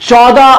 14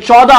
14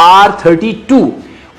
R32,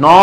9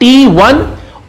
T1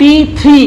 T3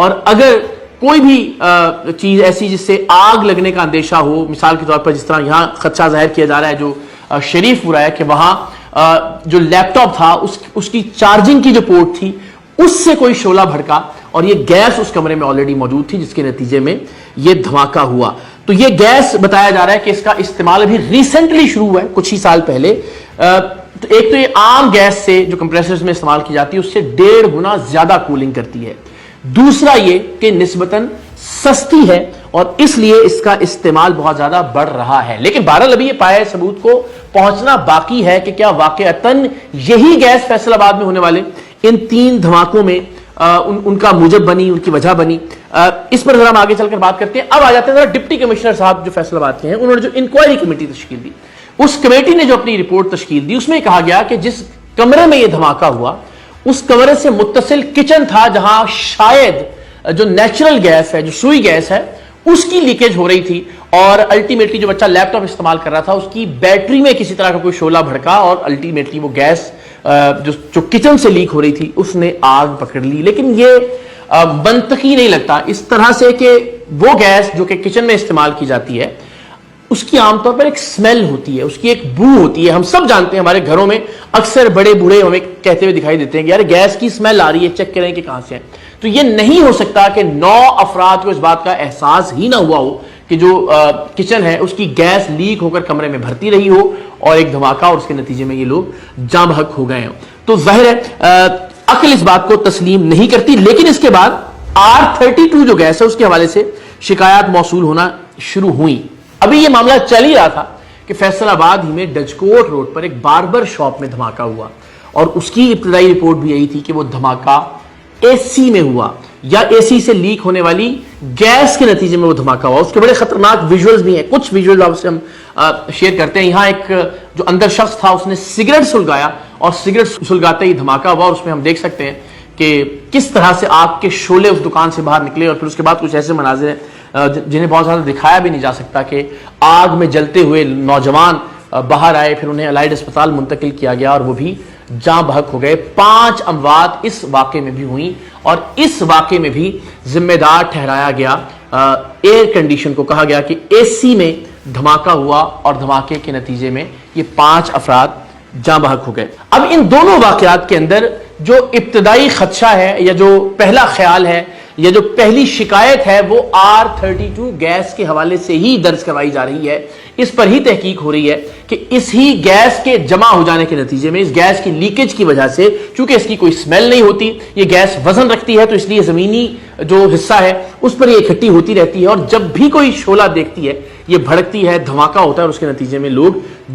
اور اگر کوئی بھی چیز ایسی جس سے آگ لگنے کا اندیشہ ہو، مثال کے طور پر جس طرح یہاں خدشہ ظاہر کیا جا رہا ہے جو شریف پورا ہے کہ وہاں جو لیپ ٹاپ تھا اس کی چارجنگ کی جو پورٹ تھی اس سے کوئی شعلہ بھڑکا اور یہ گیس اس کمرے میں آلریڈی موجود تھی، جس کے نتیجے میں یہ دھماکہ ہوا۔ تو یہ گیس بتایا جا رہا ہے کہ اس کا استعمال ابھی ریسنٹلی شروع ہوا ہے، کچھ ہی سال پہلے۔ تو ایک تو یہ عام گیس سے جو کمپریسرز میں استعمال کی جاتی ہے اس سے 1.5 گنا زیادہ کولنگ کرتی ہے۔ دوسرا یہ کہ نسبتاً سستی ہے اور اس لیے اس کا استعمال بہت زیادہ بڑھ رہا ہے۔ لیکن بہرحال ابھی یہ پائے ثبوت کو پہنچنا باقی ہے کہ کیا واقعتاً یہی گیس فیصل آباد میں ہونے والے ان 3 دھماکوں میں ان کا موجب بنی، ان کی وجہ بنی۔ اس پر ذرا ہم آگے چل کر بات کرتے ہیں۔ اب آ جاتے ہیں ذرا ڈپٹی کمشنر صاحب جو فیصل آباد کے ہیں، انہوں نے جو انکوائری کمیٹی تشکیل دی، اس کمیٹی نے جو اپنی رپورٹ تشکیل دی اس میں کہا گیا کہ جس کمرے میں یہ دھماکہ ہوا اس کمرے سے متصل کچن تھا جہاں شاید جو نیچرل گیس ہے، جو سوئی گیس ہے، اس کی لیکیج ہو رہی تھی اور الٹیمیٹلی جو بچہ لیپ ٹاپ استعمال کر رہا تھا اس کی بیٹری میں کسی طرح کا کوئی شعلہ بھڑکا اور الٹیمیٹلی وہ گیس جو کچن سے لیک ہو رہی تھی اس نے آگ پکڑ لی۔ لیکن یہ منطقی نہیں لگتا اس طرح سے کہ وہ گیس جو کہ کچن میں استعمال کی جاتی ہے اس کی عام طور پر ایک سمیل ہوتی ہے، اس کی ایک بو ہوتی ہے۔ ہم سب جانتے ہیں، ہمارے گھروں میں اکثر بڑے بوڑھے ہمیں کہتے ہوئے دکھائی دیتے ہیں کہ یار گیس کی سمیل آ رہی ہے، چیک کریں کہ کہاں سے ہے۔ تو یہ نہیں ہو سکتا کہ 9 افراد کو اس بات کا احساس ہی نہ ہوا ہو کہ جو کچن ہے اس کی گیس لیک ہو کر کمرے میں بھرتی رہی ہو اور ایک دھماکہ اور اس کے نتیجے میں یہ لوگ جاں بحق ہو گئے ہوں۔ تو ظاہر ہے عقل اس بات کو تسلیم نہیں کرتی۔ لیکن اس کے بعد R32 جو گیس ہے اس کے حوالے سے شکایات موصول ہونا شروع ہوئیں۔ ابھی یہ معاملہ چل ہی رہا تھا کہ فیصل آباد ہی میں ڈچکوٹ روڈ پر ایک باربر شاپ میں دھماکہ ہوا اور اس کی ابتدائی رپورٹ بھی یہی تھی کہ وہ دھماکہ اے سی میں ہوا یا اے سی سے لیک ہونے والی گیس کے نتیجے میں وہ دھماکہ ہوا۔ اس کے بڑے خطرناک ویژولز بھی ہیں، کچھ ویژولز آپ سے ہم شیئر کرتے ہیں۔ یہاں ایک جو اندر شخص تھا اس نے سگریٹ سلگایا اور سگریٹ سلگاتے ہی دھماکہ ہوا اور اس میں ہم دیکھ سکتے ہیں کہ کس طرح سے آگ کے شعلے اس دکان سے باہر نکلے اور پھر اس کے بعد کچھ ایسے مناظر ہیں جنہیں بہت زیادہ دکھایا بھی نہیں جا سکتا کہ آگ میں جلتے ہوئے نوجوان باہر آئے، پھر انہیں الائڈ اسپتال منتقل کیا گیا اور وہ بھی جاں بحق ہو گئے۔ 5 اموات اس واقعے میں بھی ہوئیں اور اس واقعے میں بھی ذمہ دار ٹھہرایا گیا ایئر کنڈیشن کو۔ کہا گیا کہ اے سی میں دھماکہ ہوا اور دھماکے کے نتیجے میں یہ 5 افراد جاں بحق ہو گئے۔ اب ان دونوں واقعات کے اندر جو ابتدائی خدشہ ہے یا جو پہلا خیال ہے یا جو پہلی شکایت ہے وہ R32 گیس کے حوالے سے ہی درج کروائی جا رہی ہے۔ اس پر ہی تحقیق ہو رہی ہے کہ اس ہی گیس کے جمع ہو جانے کے نتیجے میں، اس گیس کی لیکیج کی وجہ سے، چونکہ اس کی کوئی سمیل نہیں ہوتی، یہ گیس وزن رکھتی ہے تو اس لیے زمینی جو حصہ ہے اس پر یہ اکٹھی ہوتی رہتی ہے اور جب بھی کوئی شعلہ دیکھتی ہے یہ بھڑکتی ہے، دھماکہ ہوتا ہے اور اس کے نتیجے میں لوگ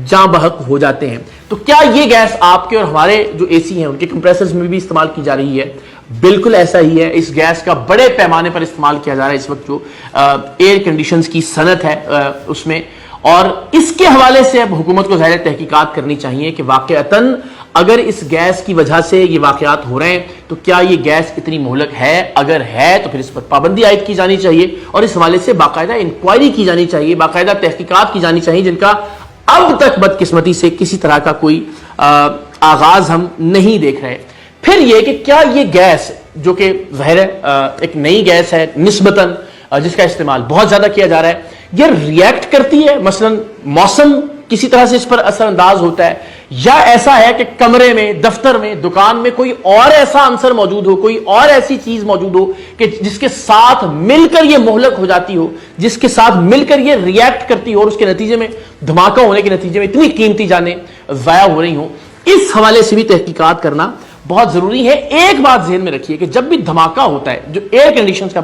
جاں بحق ہو جاتے ہیں۔ تو کیا یہ گیس آپ کے اور ہمارے جو اے سی ہیں ان کے کمپریسرز میں بھی استعمال کی جا رہی ہے؟ بالکل ایسا ہی ہے۔ اس گیس کا بڑے پیمانے پر استعمال کیا جا رہا ہے اس وقت جو ایئر کنڈیشنز کی صنعت ہے اس میں، اور اس کے حوالے سے اب حکومت کو ظاہر تحقیقات کرنی چاہیے کہ واقعتاً اگر اس گیس کی وجہ سے یہ واقعات ہو رہے ہیں تو کیا یہ گیس اتنی مہلک ہے؟ اگر ہے تو پھر اس پر پابندی عائد کی جانی چاہیے اور اس حوالے سے باقاعدہ انکوائری کی جانی چاہیے، باقاعدہ تحقیقات کی جانی چاہیے، جن کا اب تک بدقسمتی سے کسی طرح کا کوئی آغاز ہم نہیں دیکھ رہے۔ پھر یہ کہ کیا یہ گیس جو کہ ظاہر ہے ایک نئی گیس ہے نسبتاً جس کا استعمال بہت زیادہ کیا جا رہا ہے، یہ ریئیکٹ کرتی ہے؟ مثلا موسم کسی طرح سے اس پر اثر انداز ہوتا ہے یا ایسا ہے کہ کمرے میں، دفتر میں، دکان میں کوئی اور ایسا عنصر موجود ہو، کوئی اور ایسی چیز موجود ہو کہ جس کے ساتھ مل کر یہ مہلک ہو جاتی ہو، جس کے ساتھ مل کر یہ ریئیکٹ کرتی ہو اور اس کے نتیجے میں دھماکہ ہونے کے نتیجے میں اتنی قیمتی جانیں ضائع ہو رہی ہوں۔ اس حوالے سے بھی تحقیقات کرنا بہت ضروری ہے۔ ایک بات ذہن میں رکھیے کہ جب بھی دھماکہ ہوتا ہے، جو ایئر کنڈیشنز کا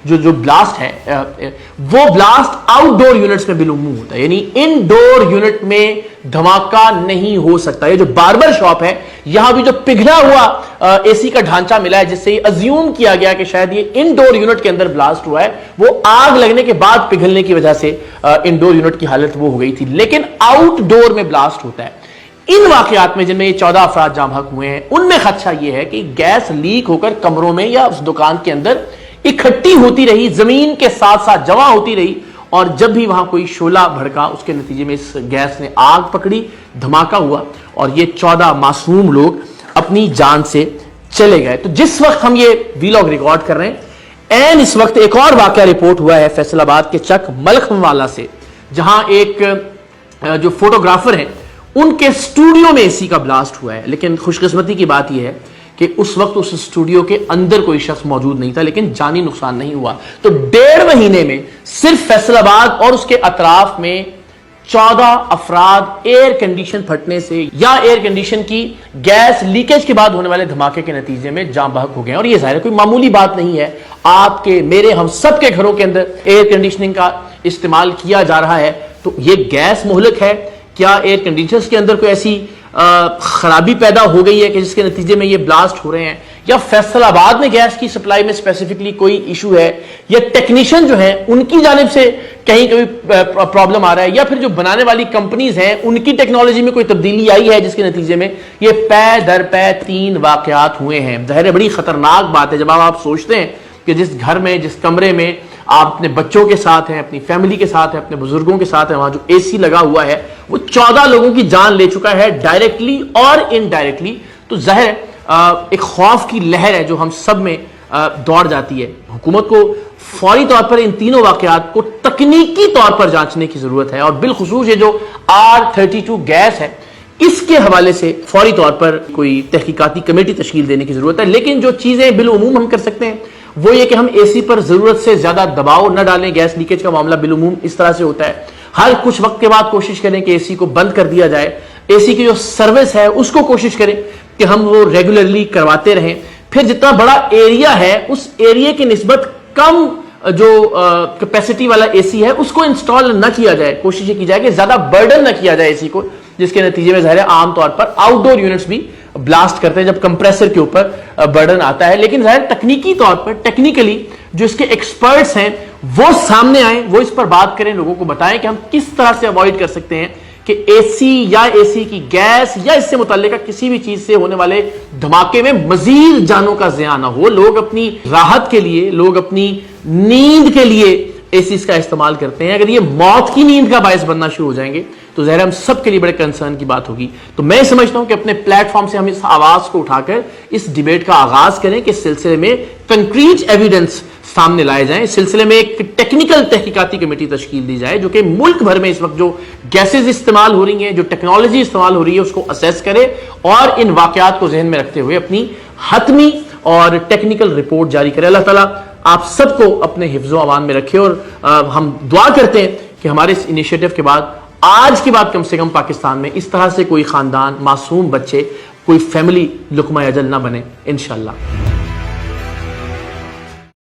جو بلاسٹ ہے وہ بلاسٹ آؤٹ ڈور یونٹس میں بالعموم ہوتا ہے، یعنی ان ڈور یونٹ میں دھماکہ نہیں ہو سکتا۔ یہ جو باربر شاپ ہے یہاں بھی جو پگھلا ہوا اے سی کا ڈھانچہ ملا ہے جس سے یہ ازیوم کیا گیا کہ شاید یہ ان ڈور یونٹ کے اندر بلاسٹ ہوا ہے، وہ آگ لگنے کے بعد پگھلنے کی وجہ سے ان ڈور یونٹ کی حالت وہ ہو گئی تھی، لیکن آؤٹ ڈور میں بلاسٹ ہوتا ہے۔ ان واقعات میں جن میں یہ 14 افراد جاں بحق ہوئے ہیں ان میں خدشہ یہ ہے کہ گیس لیک ہو کر کمروں میں یا اس دکان کے اندر اکٹھی ہوتی رہی، زمین کے ساتھ ساتھ جمع ہوتی رہی اور جب بھی وہاں کوئی شعلہ بھڑکا اس کے نتیجے میں اس گیس نے آگ پکڑی، دھماکہ ہوا اور یہ 14 معصوم لوگ اپنی جان سے چلے گئے۔ تو جس وقت ہم یہ ویلاگ ریکارڈ کر رہے ہیں این اس وقت ایک اور واقعہ رپورٹ ہوا ہے فیصل آباد کے چک ملخم والا سے، جہاں ایک جو فوٹوگرافر ہیں ان کے اسٹوڈیو میں اے سی کا بلاسٹ ہوا ہے. لیکن خوش قسمتی کی بات یہ ہے کہ اس وقت اس اسٹوڈیو کے اندر کوئی شخص موجود نہیں تھا، لیکن جانی نقصان نہیں ہوا. تو 1.5 مہینے میں صرف فیصل آباد اور اس کے اطراف میں 14 افراد ایئر کنڈیشن پھٹنے سے یا ایئر کنڈیشن کی گیس لیکیج کے بعد ہونے والے دھماکے کے نتیجے میں جاں بحق ہو گئے. اور یہ ظاہر ہے کوئی معمولی بات نہیں ہے، آپ کے میرے ہم سب کے گھروں کے اندر ایئر کنڈیشننگ کا استعمال کیا جا رہا ہے. تو یہ گیس مہلک ہے؟ کیا ایئر کنڈیشنرز کے اندر کوئی ایسی خرابی پیدا ہو گئی ہے کہ جس کے نتیجے میں یہ بلاسٹ ہو رہے ہیں؟ یا فیصل آباد میں گیس کی سپلائی میں اسپیسیفکلی کوئی ایشو ہے؟ یا ٹیکنیشین جو ہیں ان کی جانب سے کہیں کوئی پرابلم آ رہا ہے؟ یا پھر جو بنانے والی کمپنیز ہیں ان کی ٹیکنالوجی میں کوئی تبدیلی آئی ہے جس کے نتیجے میں یہ پے در پے 3 واقعات ہوئے ہیں؟ ظاہر بڑی خطرناک بات ہے جب آپ سوچتے ہیں کہ جس گھر میں، جس کمرے میں آپ اپنے بچوں کے ساتھ ہیں، اپنی فیملی کے ساتھ ہیں، اپنے بزرگوں کے ساتھ ہیں، وہاں جو اے سی لگا ہوا ہے وہ 14 لوگوں کی جان لے چکا ہے ڈائریکٹلی اور انڈائریکٹلی. تو ظاہر ایک خوف کی لہر ہے جو ہم سب میں دوڑ جاتی ہے. حکومت کو فوری طور پر ان تینوں واقعات کو تکنیکی طور پر جانچنے کی ضرورت ہے، اور بالخصوص یہ جو R32 گیس ہے اس کے حوالے سے فوری طور پر کوئی تحقیقاتی کمیٹی تشکیل دینے کی ضرورت ہے. لیکن جو چیزیں بالعموم ہم کر سکتے ہیں وہ یہ کہ ہم اے سی پر ضرورت سے زیادہ دباؤ نہ ڈالیں. گیس لیکیج کا معاملہ بالعموم اس طرح سے ہوتا ہے، ہر کچھ وقت کے بعد کوشش کریں کہ اے سی کو بند کر دیا جائے. اے سی کی جو سروس ہے اس کو کوشش کریں کہ ہم وہ ریگولرلی کرواتے رہیں. پھر جتنا بڑا ایریا ہے اس ایریا کی نسبت کم جو کیپیسٹی والا اے سی ہے اس کو انسٹال نہ کیا جائے. کوشش یہ کی جائے کہ زیادہ برڈن نہ کیا جائے اے سی کو، جس کے نتیجے میں ظاہر ہے عام طور پر آؤٹ ڈور یونٹس بھی بلاسٹ کرتے ہیں جب کمپریسر کے اوپر برڈن آتا ہے. لیکن ظاہر تکنیکی طور پر ٹیکنیکلی جو اس کے ایکسپرٹس ہیں وہ سامنے آئیں، وہ اس پر بات کریں، لوگوں کو بتائیں کہ ہم کس طرح سے اوائڈ کر سکتے ہیں کہ اے سی یا اے سی کی گیس یا اس سے متعلقہ کسی بھی چیز سے ہونے والے دھماکے میں مزید جانوں کا زیاں نہ ہو. لوگ اپنی راحت کے لیے، لوگ اپنی نیند کے لیے اے سیز کا استعمال کرتے ہیں. اگر یہ موت کی نیند کا باعث بننا شروع ہو جائیں گے تو ظاہر ہم سب کے لیے بڑے کنسرن کی بات ہوگی. تو میں سمجھتا ہوں کہ اپنے پلیٹ فارم سے ہم اس آواز کو اٹھا کر اس ڈیبیٹ کا آغاز کریں کہ اس سلسلے میں کنکریٹ ایویڈنس سامنے لائے جائیں. اس سلسلے میں ایک ٹیکنیکل تحقیقاتی کمیٹی تشکیل دی جائے جو کہ ملک بھر میں اس وقت جو گیسز استعمال ہو رہی ہیں، جو ٹیکنالوجی استعمال ہو رہی ہے اس کو اسیس کرے اور ان واقعات کو ذہن میں رکھتے ہوئے اپنی حتمی اور ٹیکنیکل رپورٹ جاری کرے. اللہ تعالیٰ آپ سب کو اپنے حفظ و امان میں رکھے، اور ہم دعا کرتے ہیں کہ ہمارے اس انیشیٹو کے بعد آج کے بعد کم سے کم پاکستان میں اس طرح سے کوئی خاندان، معصوم بچے، کوئی فیملی لقمہ اجل نہ بنے انشاءاللہ.